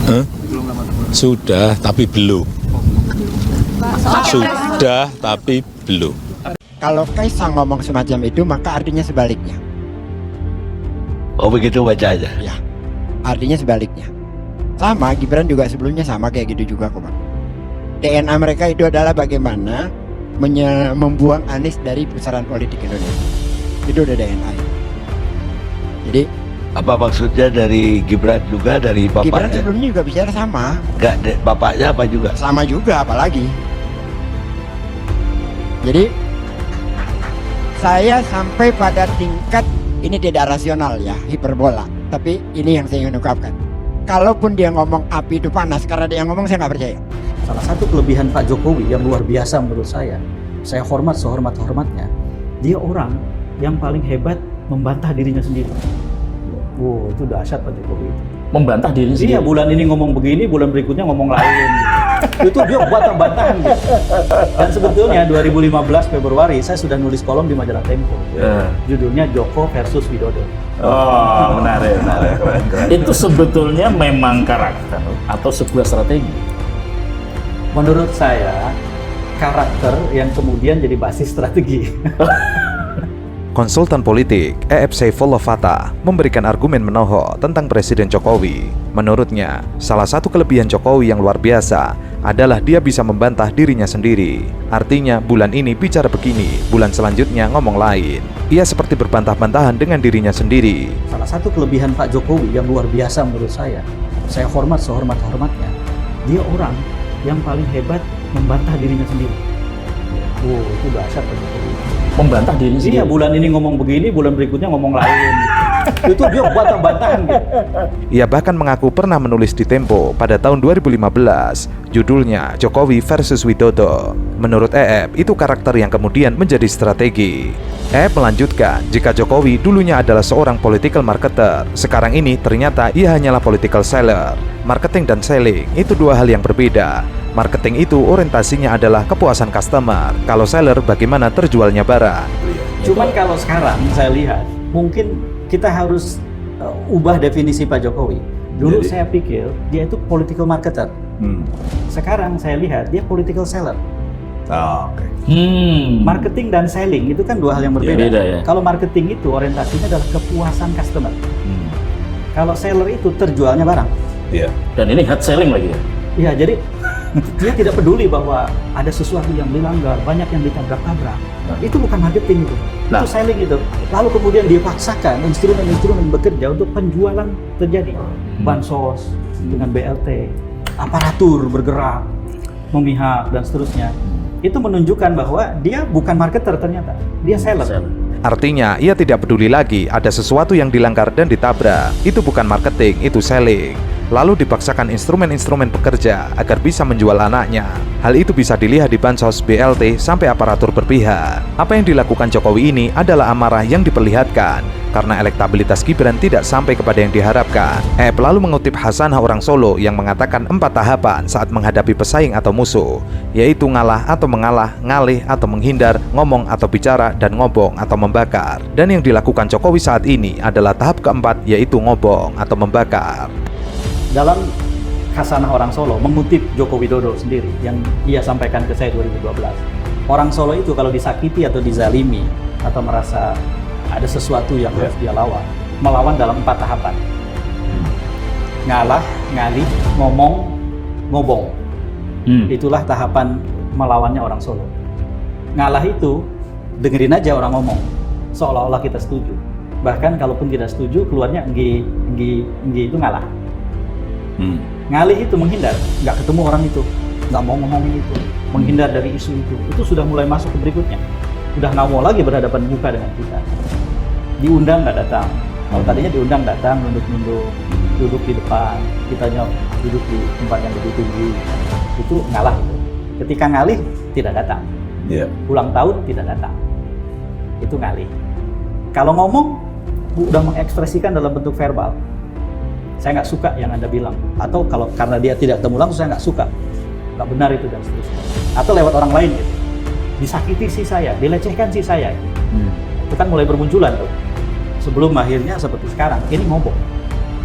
Huh? Sudah, tapi belum. Sudah, tapi belum. Kalau Kaisang ngomong semacam itu, maka artinya sebaliknya. Oh begitu bacanya. Ya, artinya sebaliknya. Sama, Gibran juga sebelumnya sama kayak gitu juga kok, Bang. DNA mereka itu adalah bagaimana membuang Anies dari pusaran politik Indonesia. Itu udah DNA. Jadi Apa maksudnya dari Gibran juga, dari Gibran bapaknya? sebelumnya juga bicara sama. Bapaknya apa juga? Sama juga, apalagi. Jadi saya sampai pada tingkat ini tidak rasional ya, hiperbola. Tapi ini yang saya ingin ungkapkan. Kalaupun dia ngomong api itu panas, karena dia ngomong saya nggak percaya. Salah satu kelebihan Pak Jokowi yang luar biasa menurut saya hormat sehormat-hormatnya, dia orang yang paling hebat membantah dirinya sendiri. Wow, itu dahsyat Pak Jokowi. Membantah dirinya sendiri. Iya, bulan ini ngomong begini, bulan berikutnya ngomong lain. Itu dia bantah-bantahan gitu. Dan sebetulnya 2015 Februari saya sudah nulis kolom di majalah Tempo. Judulnya Joko versus Widodo. Oh, menarik. Itu sebetulnya memang karakter atau sebuah strategi. Menurut saya, karakter yang kemudian jadi basis strategi. Konsultan politik E.F. Saifullah Fattah memberikan argumen menohok tentang Presiden Jokowi. Menurutnya, salah satu kelebihan Jokowi yang luar biasa adalah dia bisa membantah dirinya sendiri. Artinya, bulan ini bicara begini, bulan selanjutnya ngomong lain. Ia seperti berbantah-bantahan dengan dirinya sendiri. Salah satu kelebihan Pak Jokowi yang luar biasa menurut saya hormat sehormat-hormatnya, dia orang yang paling hebat membantah dirinya sendiri. Wow, itu dahsyat Pak Jokowi. Membantah dirinya sendiri. Iya, bulan ini ngomong begini, bulan berikutnya ngomong lain. Itu dia bantah-bantahan gitu. Ia bahkan mengaku pernah menulis di Tempo pada tahun 2015, judulnya Jokowi versus Widodo. Menurut E.F., itu karakter yang kemudian menjadi strategi. E.F. melanjutkan, jika Jokowi dulunya adalah seorang political marketer, sekarang ini ternyata ia hanyalah political seller. Marketing dan selling itu dua hal yang berbeda. Marketing itu orientasinya adalah kepuasan customer. Kalau seller, bagaimana terjualnya barang. Cuman kalau sekarang saya lihat, mungkin kita harus ubah definisi Pak Jokowi. Dulu saya pikir dia itu political marketer. Sekarang saya lihat dia political seller. Marketing dan selling itu kan dua hal yang berbeda. Beda, ya. Kalau marketing itu orientasinya adalah kepuasan customer. Kalau seller itu terjualnya barang. Dan ini hard selling lagi ya. Iya, jadi dia tidak peduli bahwa ada sesuatu yang dilanggar, banyak yang ditabrak-tabrak. Itu bukan marketing itu. Itu selling itu. Lalu kemudian dia paksakan instrumen-instrumen bekerja untuk penjualan terjadi. Bansos dengan BLT, aparatur bergerak, memihak dan seterusnya. Itu menunjukkan bahwa dia bukan marketer ternyata. Dia seller. Artinya, ia tidak peduli lagi ada sesuatu yang dilanggar dan ditabrak. Itu bukan marketing, itu selling. Lalu dipaksakan instrumen-instrumen pekerja agar bisa menjual anaknya. Hal itu bisa dilihat di bansos, BLT, sampai aparatur berpihak. Apa yang dilakukan Jokowi ini adalah amarah yang diperlihatkan karena elektabilitas Gibran tidak sampai kepada yang diharapkan. Lalu mengutip Hasanah orang Solo yang mengatakan 4 tahapan saat menghadapi pesaing atau musuh, yaitu ngalah atau mengalah, ngalih atau menghindar, ngomong atau bicara, dan ngobong atau membakar. Dan yang dilakukan Jokowi saat ini adalah tahap keempat, yaitu ngobong atau membakar. Dalam Hasanah orang Solo mengutip Joko Widodo sendiri yang ia sampaikan ke saya 2012. Orang Solo itu kalau disakiti atau dizalimi atau merasa ada sesuatu yang harus dia lawan, melawan dalam 4 tahapan. Ngalah, ngalih, ngomong, ngobong. Itulah tahapan melawannya orang Solo. Ngalah itu dengerin aja orang ngomong, seolah-olah kita setuju. Bahkan kalaupun tidak setuju, keluarnya enggi itu ngalah. Ngalih itu menghindar, nggak ketemu orang itu, nggak mau ngomongin itu, menghindar dari isu itu sudah mulai masuk ke berikutnya. Udah nggak mau lagi berhadapan muka dengan kita. Diundang nggak datang. Kalau tadinya diundang datang, nunduk-nunduk, duduk di depan, kitanya duduk di tempat yang lebih tinggi. Itu ngalah itu. Ketika ngalih tidak datang. Ulang tahun tidak datang. Itu ngalih. Kalau ngomong udah mengekspresikan dalam bentuk verbal. Saya nggak suka yang Anda bilang, atau kalau karena dia tidak ketemu langsung saya nggak suka, nggak benar itu dan seterusnya. Atau lewat orang lain gitu, disakiti si saya, dilecehkan si saya, gitu. Itu kan mulai bermunculan tuh. Sebelum akhirnya seperti sekarang, ini ngobong.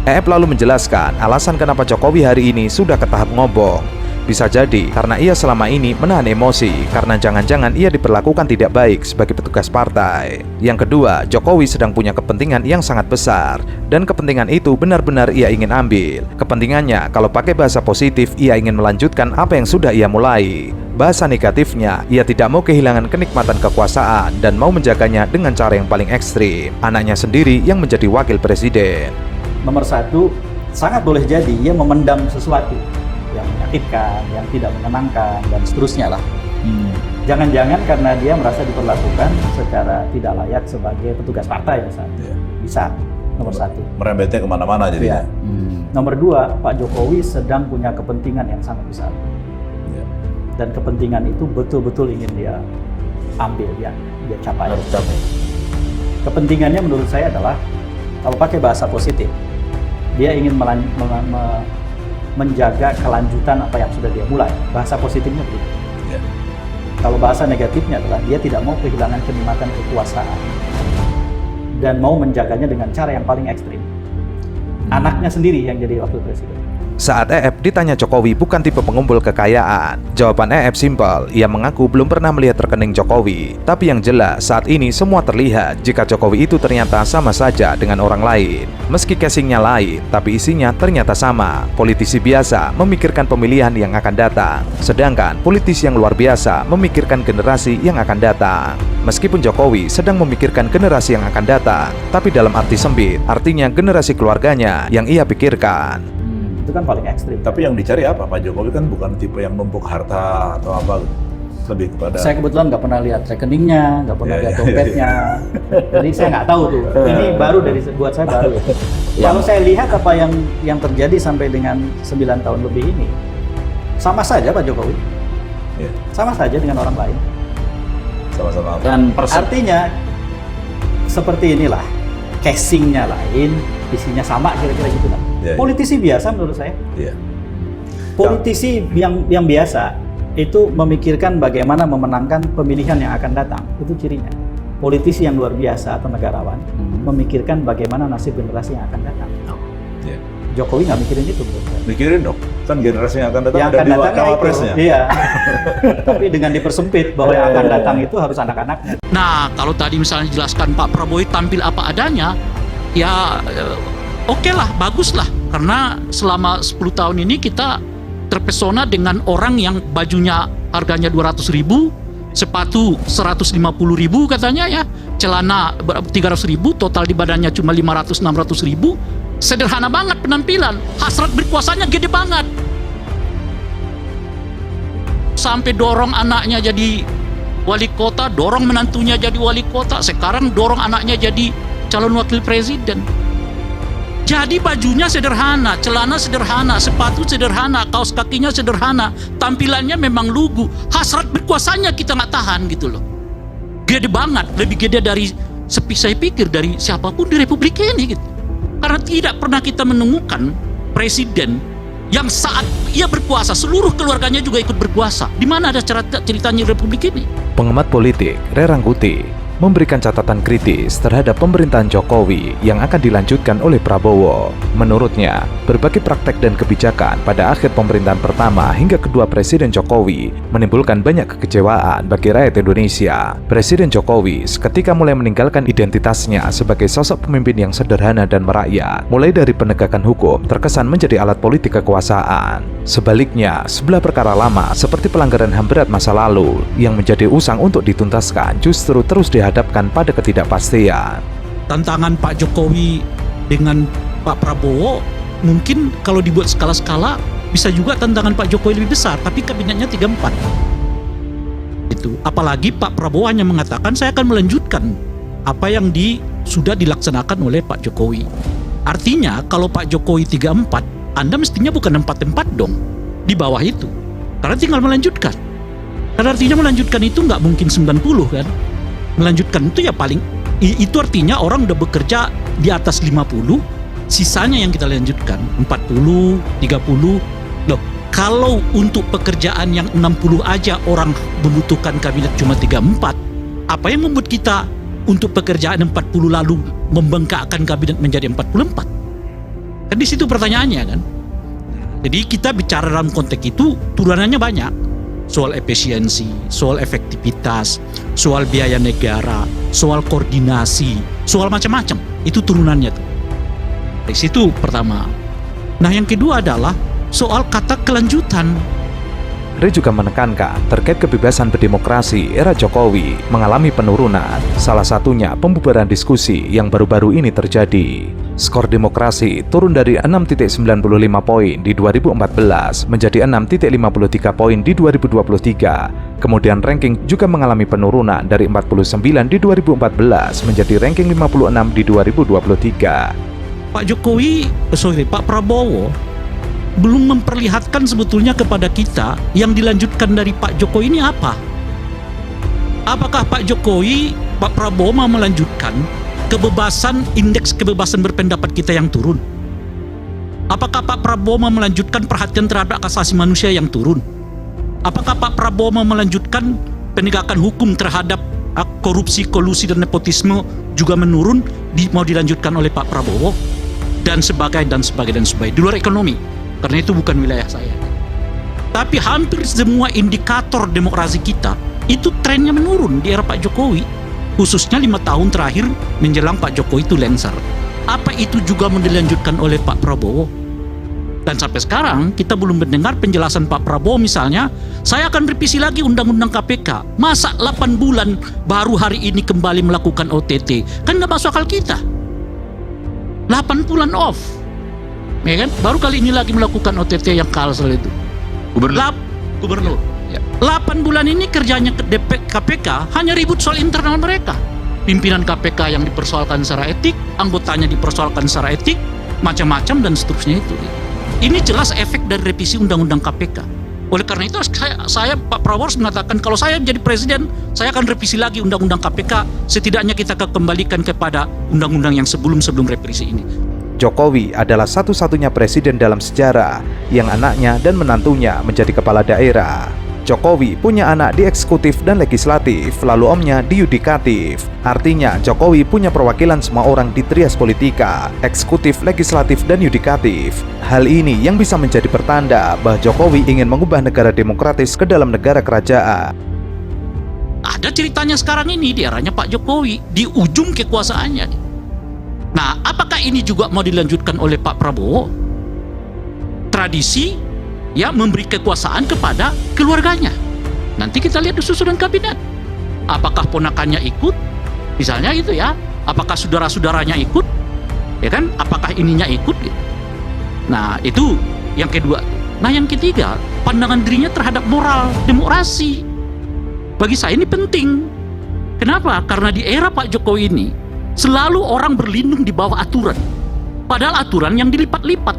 EF lalu menjelaskan alasan kenapa Jokowi hari ini sudah ke tahap ngobong. Bisa jadi karena ia selama ini menahan emosi karena jangan-jangan ia diperlakukan tidak baik sebagai petugas partai. Yang kedua, Jokowi sedang punya kepentingan yang sangat besar dan kepentingan itu benar-benar ia ingin ambil. Kepentingannya kalau pakai bahasa positif ia ingin melanjutkan apa yang sudah ia mulai. Bahasa negatifnya, ia tidak mau kehilangan kenikmatan kekuasaan dan mau menjaganya dengan cara yang paling ekstrim. Anaknya sendiri yang menjadi wakil presiden. Nomor satu, sangat boleh jadi ia memendam sesuatu yang menyakitkan, yang tidak menyenangkan, dan seterusnya lah. Jangan-jangan karena dia merasa diperlakukan secara tidak layak sebagai petugas partai misalnya. Bisa, nomor satu. Merembetnya kemana-mana jadinya. Nomor dua, Pak Jokowi sedang punya kepentingan yang sangat besar. Dan kepentingan itu betul-betul ingin dia ambil, dia capai. Harus capai. Kepentingannya menurut saya adalah, kalau pakai bahasa positif, dia ingin menjaga kelanjutan apa yang sudah dia mulai. Bahasa positifnya begitu. Kalau bahasa negatifnya adalah dia tidak mau kehilangan kenikmatan kekuasaan dan mau menjaganya dengan cara yang paling ekstrim. Anaknya sendiri yang jadi wakil presiden. Saat EF ditanya Jokowi bukan tipe pengumpul kekayaan, jawaban EF simpel, ia mengaku belum pernah melihat rekening Jokowi. Tapi yang jelas saat ini semua terlihat jika Jokowi itu ternyata sama saja dengan orang lain. Meski casingnya lain, tapi isinya ternyata sama. Politisi biasa memikirkan pemilihan yang akan datang, sedangkan politisi yang luar biasa memikirkan generasi yang akan datang. Meskipun Jokowi sedang memikirkan generasi yang akan datang, tapi dalam arti sempit, artinya generasi keluarganya yang ia pikirkan. Itu kan paling ekstrim. Tapi yang dicari apa? Pak Jokowi kan bukan tipe yang numpuk harta atau apa, lebih kepada... Saya kebetulan nggak pernah lihat rekeningnya, nggak pernah lihat dompetnya, jadi saya nggak tahu tuh. Ini baru buat saya baru. Kalau saya lihat apa yang terjadi sampai dengan 9 tahun lebih ini, sama saja Pak Jokowi, sama saja dengan orang lain. Sama-sama. Dan artinya seperti inilah, casingnya lain, isinya sama, kira-kira gitu lah. Politisi biasa menurut saya. Politisi yang biasa itu memikirkan bagaimana memenangkan pemilihan yang akan datang. Itu cirinya. Politisi yang luar biasa atau negarawan memikirkan bagaimana nasib generasi yang akan datang. Jokowi nggak mikirin itu menurut saya. Mikirin dong, kan generasi yang akan datang yang ada akan di datang cawapresnya. Iya. Tapi dengan dipersempit bahwa yang akan datang itu harus anak-anaknya. Nah, kalau tadi misalnya jelaskan Pak Prabowo tampil apa adanya, ya oke lah, bagus lah. Karena selama 10 tahun ini kita terpesona dengan orang yang bajunya harganya 200.000, sepatu 150.000 katanya ya, celana 300.000, total di badannya cuma 500-600.000. Sederhana banget penampilan, hasrat berkuasanya gede banget. Sampai dorong anaknya jadi wali kota, dorong menantunya jadi wali kota, sekarang dorong anaknya jadi calon wakil presiden. Jadi bajunya sederhana, celana sederhana, sepatu sederhana, kaos kakinya sederhana, tampilannya memang lugu. Hasrat berkuasanya kita nggak tahan gitu loh. Gede banget, lebih gede dari saya pikir dari siapapun di Republik ini gitu. Karena tidak pernah kita menemukan presiden yang saat ia berkuasa seluruh keluarganya juga ikut berkuasa. Di mana ada ceritanya Republik ini? Pengamat politik Rerangkuti memberikan catatan kritis terhadap pemerintahan Jokowi yang akan dilanjutkan oleh Prabowo. Menurutnya, berbagai praktek dan kebijakan pada akhir pemerintahan pertama hingga kedua Presiden Jokowi menimbulkan banyak kekecewaan bagi rakyat Indonesia. Presiden Jokowi seketika mulai meninggalkan identitasnya sebagai sosok pemimpin yang sederhana dan merakyat, mulai dari penegakan hukum terkesan menjadi alat politik kekuasaan. Sebaliknya, sebelah perkara lama seperti pelanggaran HAM berat masa lalu yang menjadi usang untuk dituntaskan justru terus dihadapkan pada ketidakpastian. Tantangan Pak Jokowi dengan Pak Prabowo mungkin kalau dibuat skala-skala bisa juga tantangan Pak Jokowi lebih besar, tapi kabinetnya 3-4. Itu. Apalagi Pak Prabowo hanya mengatakan saya akan melanjutkan apa yang sudah dilaksanakan oleh Pak Jokowi. Artinya kalau Pak Jokowi 3-4, Anda mestinya bukan 4-4 dong di bawah itu. Karena tinggal melanjutkan. Karena artinya melanjutkan itu nggak mungkin 90 kan. Melanjutkan itu ya paling, itu artinya orang udah bekerja di atas 50, sisanya yang kita lanjutkan 40, 30. Loh, kalau untuk pekerjaan yang 60 aja orang membutuhkan kabinet cuma 3-4, apa yang membuat kita untuk pekerjaan 40 lalu membengkakkan kabinet menjadi 44? Kan di situ pertanyaannya kan. Jadi kita bicara dalam konteks itu turunannya banyak. Soal efisiensi, soal efektivitas, soal biaya negara, soal koordinasi, soal macam-macam. Itu turunannya tuh. Dari situ pertama. Nah yang kedua adalah soal kata kelanjutan. Ray juga menekankan terkait kebebasan berdemokrasi era Jokowi mengalami penurunan, salah satunya pembubaran diskusi yang baru-baru ini terjadi. Skor demokrasi turun dari 6.95 poin di 2014 menjadi 6.53 poin di 2023. Kemudian ranking juga mengalami penurunan dari 49 di 2014 menjadi ranking 56 di 2023. Pak Prabowo belum memperlihatkan sebetulnya kepada kita yang dilanjutkan dari Pak Jokowi ini apa? Apakah Pak Prabowo mau melanjutkan indeks kebebasan berpendapat kita yang turun? Apakah Pak Prabowo mau melanjutkan perhatian terhadap hak asasi manusia yang turun? Apakah Pak Prabowo mau melanjutkan penegakan hukum terhadap korupsi, kolusi, dan nepotisme juga menurun, mau dilanjutkan oleh Pak Prabowo? Dan sebagainya. Di luar ekonomi. Karena itu bukan wilayah saya. Tapi hampir semua indikator demokrasi kita itu trennya menurun di era Pak Jokowi. Khususnya 5 tahun terakhir menjelang Pak Jokowi itu lengser. Apa itu juga mau dilanjutkan oleh Pak Prabowo? Dan sampai sekarang kita belum mendengar penjelasan Pak Prabowo misalnya, saya akan revisi lagi Undang-Undang KPK. Masa 8 bulan baru hari ini kembali melakukan OTT? Kan nggak masuk akal kita. 8 bulan off. Ya kan? Baru kali ini lagi melakukan OTT yang kalsel itu. Gubernur. Ya. 8 bulan ini kerjanya KPK hanya ribut soal internal mereka. Pimpinan KPK yang dipersoalkan secara etik, anggotanya dipersoalkan secara etik, macam-macam dan seterusnya itu. Ini jelas efek dari revisi Undang-Undang KPK. Oleh karena itu saya Pak Prabowo harus mengatakan kalau saya jadi presiden, saya akan revisi lagi Undang-Undang KPK. Setidaknya kita akan kembalikan kepada undang-undang yang sebelum revisi ini. Jokowi adalah satu-satunya presiden dalam sejarah yang anaknya dan menantunya menjadi kepala daerah. Jokowi punya anak di eksekutif dan legislatif, lalu omnya di yudikatif. Artinya Jokowi punya perwakilan semua orang di trias politika, eksekutif, legislatif, dan yudikatif. Hal ini yang bisa menjadi pertanda bahwa Jokowi ingin mengubah negara demokratis ke dalam negara kerajaan. Ada ceritanya sekarang ini di eranya Pak Jokowi, di ujung kekuasaannya. Nah, apakah ini juga mau dilanjutkan oleh Pak Prabowo? Tradisi ya memberi kekuasaan kepada keluarganya. Nanti kita lihat di susunan kabinet. Apakah ponakannya ikut? Misalnya gitu ya. Apakah saudara-saudaranya ikut? Ya kan? Apakah ininya ikut gitu. Nah, itu yang kedua. Nah, yang ketiga, pandangan dirinya terhadap moral demokrasi. Bagi saya ini penting. Kenapa? Karena di era Pak Jokowi ini selalu orang berlindung di bawah aturan. Padahal aturan yang dilipat-lipat.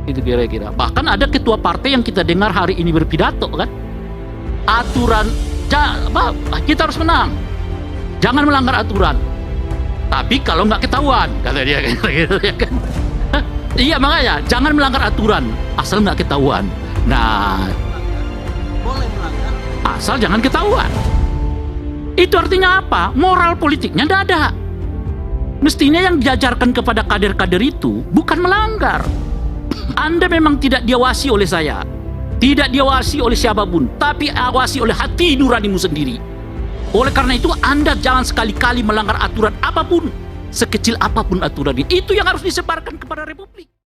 Itu kira-kira. Bahkan ada ketua partai yang kita dengar hari ini berpidato kan. Aturan, kita harus menang. Jangan melanggar aturan. Tapi kalau nggak ketahuan, kata dia gitu ya kan. Iya makanya, jangan melanggar aturan asal nggak ketahuan. Nah, boleh melanggar asal jangan ketahuan. Itu artinya apa? Moral politiknya nggak ada. Mestinya yang diajarkan kepada kader-kader itu bukan melanggar. Anda memang tidak diawasi oleh saya, tidak diawasi oleh siapapun, tapi awasi oleh hati nuranimu sendiri. Oleh karena itu Anda jangan sekali-kali melanggar aturan apapun, sekecil apapun aturan itu yang harus disebarkan kepada Republik.